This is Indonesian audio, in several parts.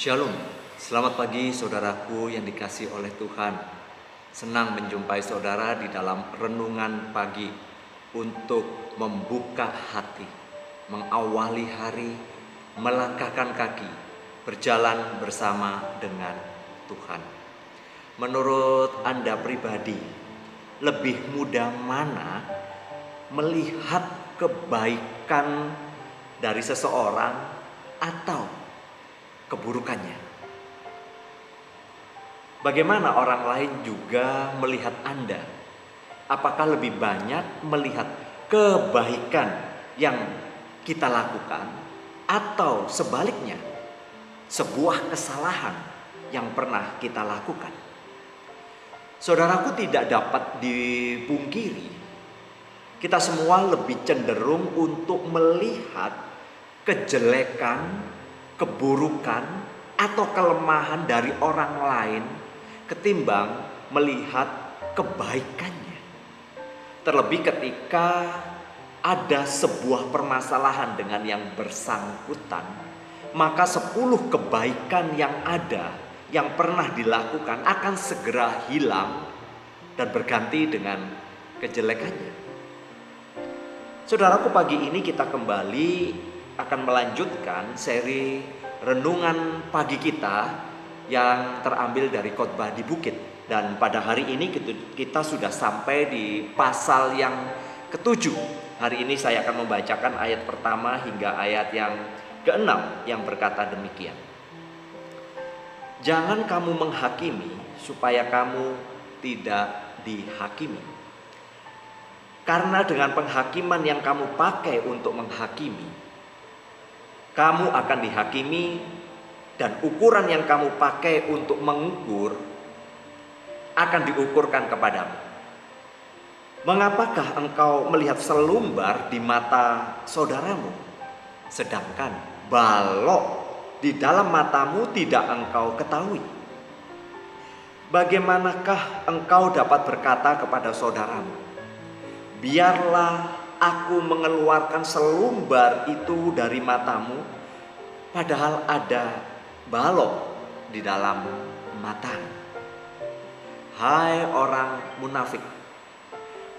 Shalom, selamat pagi saudaraku yang dikasihi oleh Tuhan. Senang menjumpai saudara di dalam renungan pagi untuk membuka hati, mengawali hari, melangkahkan kaki, berjalan bersama dengan Tuhan. Menurut Anda pribadi, lebih mudah mana melihat kebaikan dari seseorang atau keburukannya? Bagaimana orang lain juga melihat Anda? Apakah lebih banyak melihat kebaikan yang kita lakukan atau sebaliknya, sebuah kesalahan yang pernah kita lakukan? Saudaraku, tidak dapat dipungkiri, kita semua lebih cenderung untuk melihat kejelekan, keburukan, atau kelemahan dari orang lain ketimbang melihat kebaikannya. Terlebih ketika ada sebuah permasalahan dengan yang bersangkutan, maka 10 kebaikan yang ada, yang pernah dilakukan akan segera hilang dan berganti dengan kejelekannya. Saudaraku, pagi ini kita kembali akan melanjutkan seri renungan pagi kita yang terambil dari khotbah di bukit. Dan pada hari ini kita sudah sampai di pasal yang ke-7. Hari ini saya akan membacakan ayat pertama hingga ayat yang ke-6 yang berkata demikian. Jangan kamu menghakimi supaya kamu tidak dihakimi. Karena dengan penghakiman yang kamu pakai untuk menghakimi, kamu akan dihakimi, dan ukuran yang kamu pakai untuk mengukur akan diukurkan kepadamu. Mengapakah engkau melihat selumbar di mata saudaramu, sedangkan balok di dalam matamu tidak engkau ketahui? Bagaimanakah engkau dapat berkata kepada saudaramu, biarlah aku mengeluarkan selumbar itu dari matamu, padahal ada balok di dalam matamu? Hai orang munafik,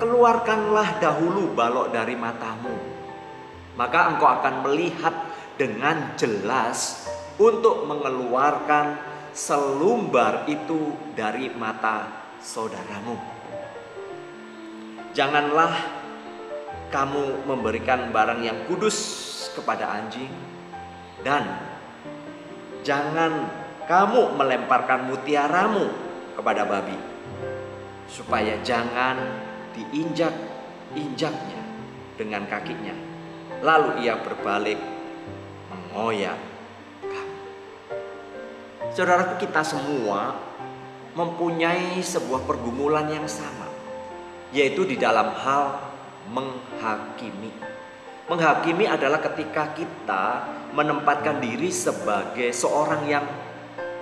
keluarkanlah dahulu balok dari matamu, maka engkau akan melihat dengan jelas untuk mengeluarkan selumbar itu dari mata saudaramu. Janganlah kamu memberikan barang yang kudus kepada anjing, dan jangan kamu melemparkan mutiaramu kepada babi, supaya jangan diinjak-injaknya dengan kakinya, lalu ia berbalik mengoyak kamu. Saudaraku, kita semua mempunyai sebuah pergumulan yang sama, yaitu di dalam hal menghakimi. Menghakimi adalah ketika kita menempatkan diri sebagai seorang yang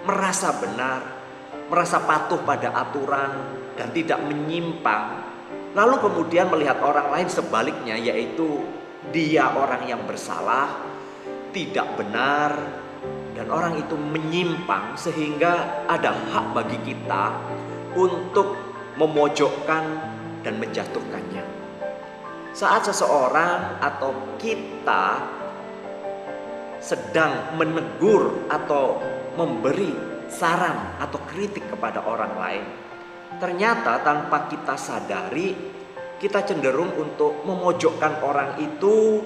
merasa benar, merasa patuh pada aturan dan tidak menyimpang, lalu kemudian melihat orang lain sebaliknya, yaitu dia orang yang bersalah, tidak benar, dan orang itu menyimpang, sehingga ada hak bagi kita untuk memojokkan dan menjatuhkannya. Saat seseorang atau kita sedang menegur atau memberi saran atau kritik kepada orang lain, ternyata tanpa kita sadari kita cenderung untuk memojokkan orang itu,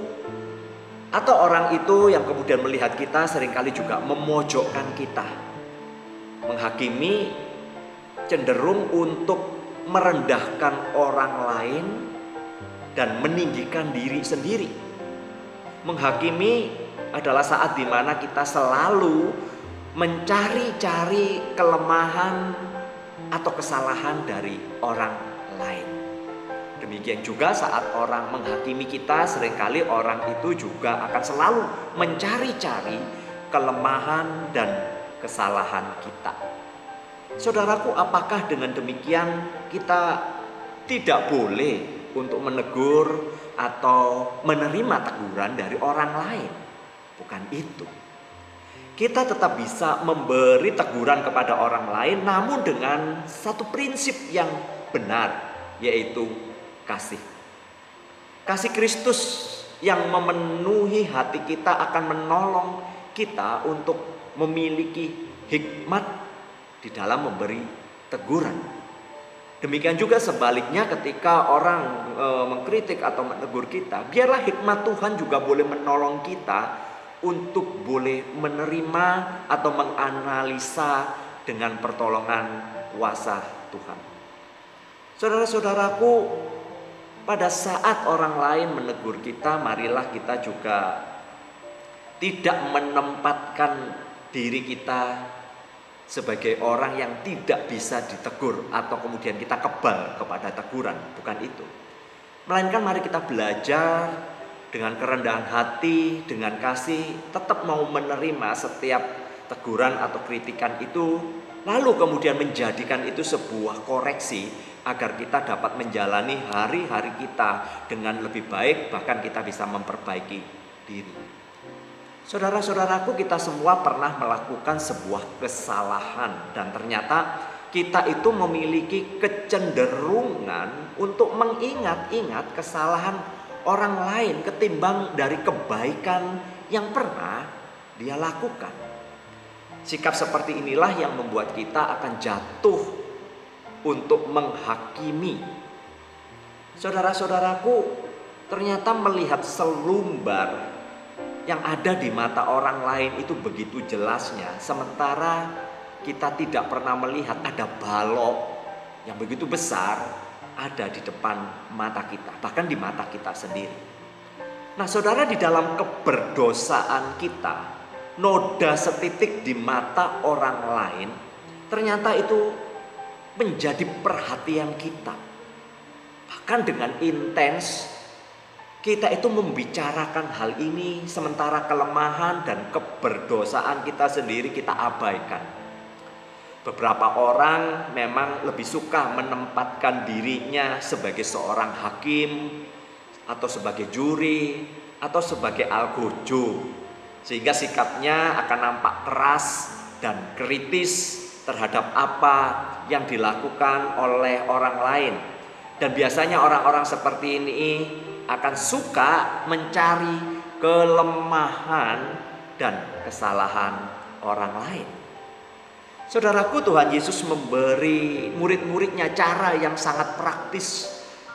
atau orang itu yang kemudian melihat kita seringkali juga memojokkan kita. Menghakimi cenderung untuk merendahkan orang lain dan meninggikan diri sendiri. Menghakimi adalah saat dimana kita selalu mencari-cari kelemahan atau kesalahan dari orang lain. Demikian juga saat orang menghakimi kita, seringkali orang itu juga akan selalu mencari-cari kelemahan dan kesalahan kita. Saudaraku, apakah dengan demikian kita tidak boleh untuk menegur atau menerima teguran dari orang lain? Bukan itu. kita tetap bisa memberi teguran kepada orang lain, namun dengan satu prinsip yang benar, yaitu kasih. Kasih Kristus yang memenuhi hati kita akan menolong kita untuk memiliki hikmat di dalam memberi teguran. Demikian juga sebaliknya ketika orang mengkritik atau menegur kita, biarlah hikmat Tuhan juga boleh menolong kita untuk boleh menerima atau menganalisa dengan pertolongan kuasa Tuhan. Saudara-saudaraku, pada saat orang lain menegur kita, marilah kita juga tidak menempatkan diri kita sebagai orang yang tidak bisa ditegur atau kemudian kita kebal kepada teguran. Bukan itu. Melainkan mari kita belajar dengan kerendahan hati, dengan kasih, tetap mau menerima setiap teguran atau kritikan itu, lalu kemudian menjadikan itu sebuah koreksi agar kita dapat menjalani hari-hari kita dengan lebih baik, bahkan kita bisa memperbaiki diri. Saudara-saudaraku, kita semua pernah melakukan sebuah kesalahan dan ternyata kita itu memiliki kecenderungan untuk mengingat-ingat kesalahan orang lain ketimbang dari kebaikan yang pernah dia lakukan. Sikap seperti inilah yang membuat kita akan jatuh untuk menghakimi. Saudara-saudaraku, ternyata melihat selumbar yang ada di mata orang lain itu begitu jelasnya, sementara kita tidak pernah melihat ada balok yang begitu besar ada di depan mata kita, bahkan di mata kita sendiri. Nah, saudara, di dalam keberdosaan kita, noda setitik di mata orang lain ternyata itu menjadi perhatian kita. Bahkan dengan intens kita itu membicarakan hal ini, sementara kelemahan dan keberdosaan kita sendiri kita abaikan. Beberapa orang memang lebih suka menempatkan dirinya sebagai seorang hakim atau sebagai juri atau sebagai algojo, sehingga sikapnya akan nampak keras dan kritis terhadap apa yang dilakukan oleh orang lain. Dan biasanya orang-orang seperti ini akan suka mencari kelemahan dan kesalahan orang lain. Saudaraku, Tuhan Yesus memberi murid-muridnya cara yang sangat praktis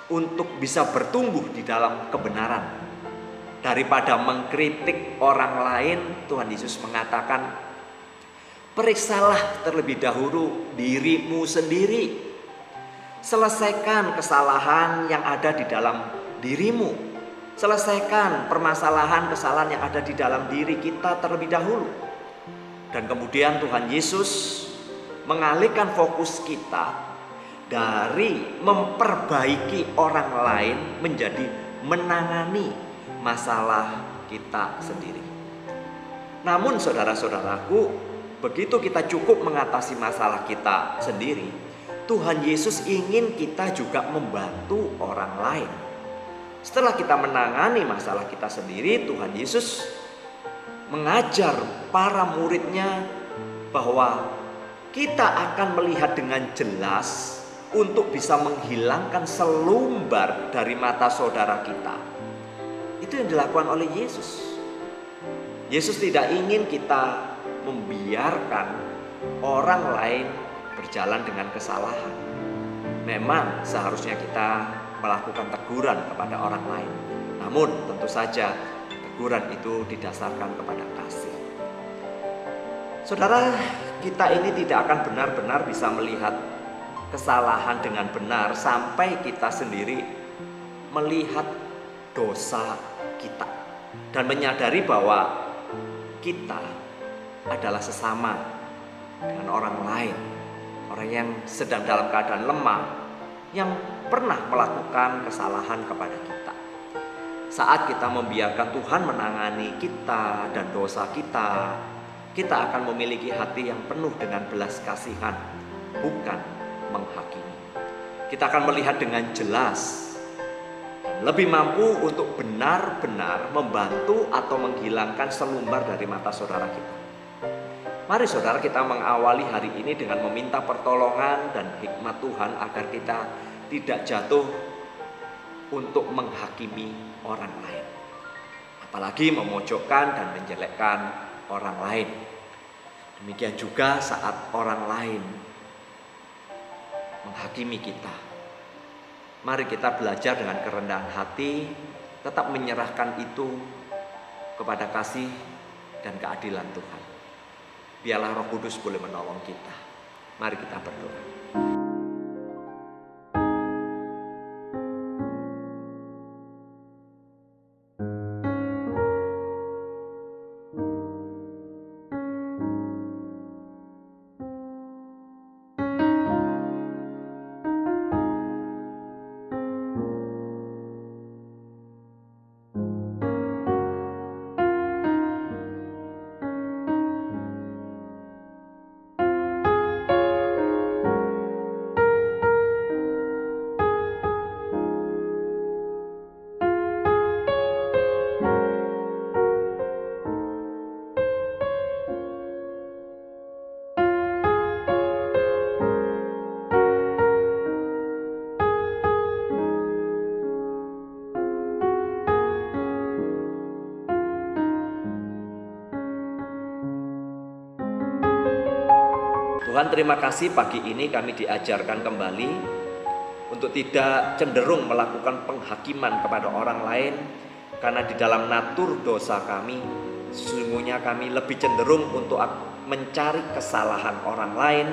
untuk bisa bertumbuh di dalam kebenaran. Daripada mengkritik orang lain, Tuhan Yesus mengatakan, periksalah terlebih dahulu dirimu sendiri. Selesaikan kesalahan yang ada di dalam dirimu. Selesaikan kesalahan yang ada di dalam diri kita terlebih dahulu. Dan kemudian Tuhan Yesus mengalihkan fokus kita dari memperbaiki orang lain menjadi menangani masalah kita sendiri. Namun saudara-saudaraku, begitu kita cukup mengatasi masalah kita sendiri, Tuhan Yesus ingin kita juga membantu orang lain. Setelah kita menangani masalah kita sendiri, Tuhan Yesus mengajar para muridnya bahwa kita akan melihat dengan jelas untuk bisa menghilangkan selumbar dari mata saudara kita. Itu yang dilakukan oleh Yesus. Yesus tidak ingin kita membiarkan orang lain berjalan dengan kesalahan. Memang seharusnya kita melakukan teguran kepada orang lain. Namun tentu saja teguran itu didasarkan kepada kasih. Saudara, kita ini tidak akan benar-benar bisa melihat kesalahan dengan benar sampai kita sendiri melihat dosa kita dan menyadari bahwa kita adalah sesama dengan orang lain, orang yang sedang dalam keadaan lemah, yang pernah melakukan kesalahan kepada kita. Saat kita membiarkan Tuhan menangani kita dan dosa kita, kita akan memiliki hati yang penuh dengan belas kasihan, bukan menghakimi. Kita akan melihat dengan jelas, lebih mampu untuk benar-benar membantu atau menghilangkan selumbar dari mata saudara kita. Mari saudara, kita mengawali hari ini dengan meminta pertolongan dan hikmat Tuhan agar kita tidak jatuh untuk menghakimi orang lain, apalagi memojokkan dan menjelekkan orang lain. Demikian juga saat orang lain menghakimi kita, mari kita belajar dengan kerendahan hati, tetap menyerahkan itu kepada kasih dan keadilan Tuhan. Biarlah Roh Kudus boleh menolong kita. Mari kita berdoa. Tuhan, terima kasih pagi ini kami diajarkan kembali untuk tidak cenderung melakukan penghakiman kepada orang lain, karena di dalam natur dosa kami sesungguhnya kami lebih cenderung untuk mencari kesalahan orang lain,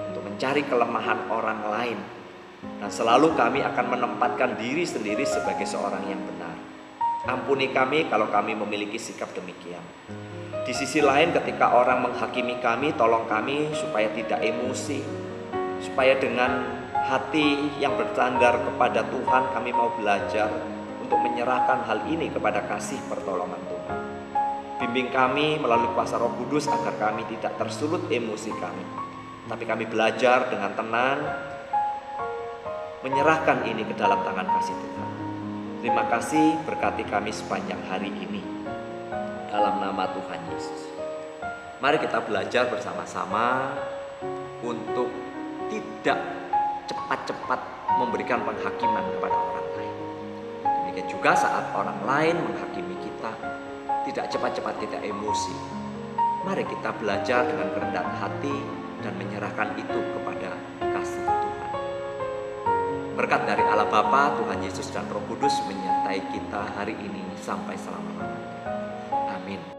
untuk mencari kelemahan orang lain, dan selalu kami akan menempatkan diri sendiri sebagai seorang yang benar. Ampuni kami kalau kami memiliki sikap demikian. Di sisi lain, ketika orang menghakimi kami, tolong kami supaya tidak emosi, supaya dengan hati yang bersandar kepada Tuhan, kami mau belajar untuk menyerahkan hal ini kepada kasih pertolongan Tuhan. Bimbing kami melalui kuasa Roh Kudus agar kami tidak tersulut emosi kami, tapi kami belajar dengan tenang menyerahkan ini ke dalam tangan kasih Tuhan. Terima kasih, berkati kami sepanjang hari ini. Dalam nama Tuhan Yesus. Mari kita belajar bersama-sama untuk tidak cepat-cepat memberikan penghakiman kepada orang lain. Demikian juga saat orang lain menghakimi kita, tidak cepat-cepat kita emosi. Mari kita belajar dengan kerendahan hati dan menyerahkan itu kepada kasih Tuhan. Berkat dari Allah Bapa, Tuhan Yesus dan Roh Kudus menyertai kita hari ini sampai selama-lamanya. Amin.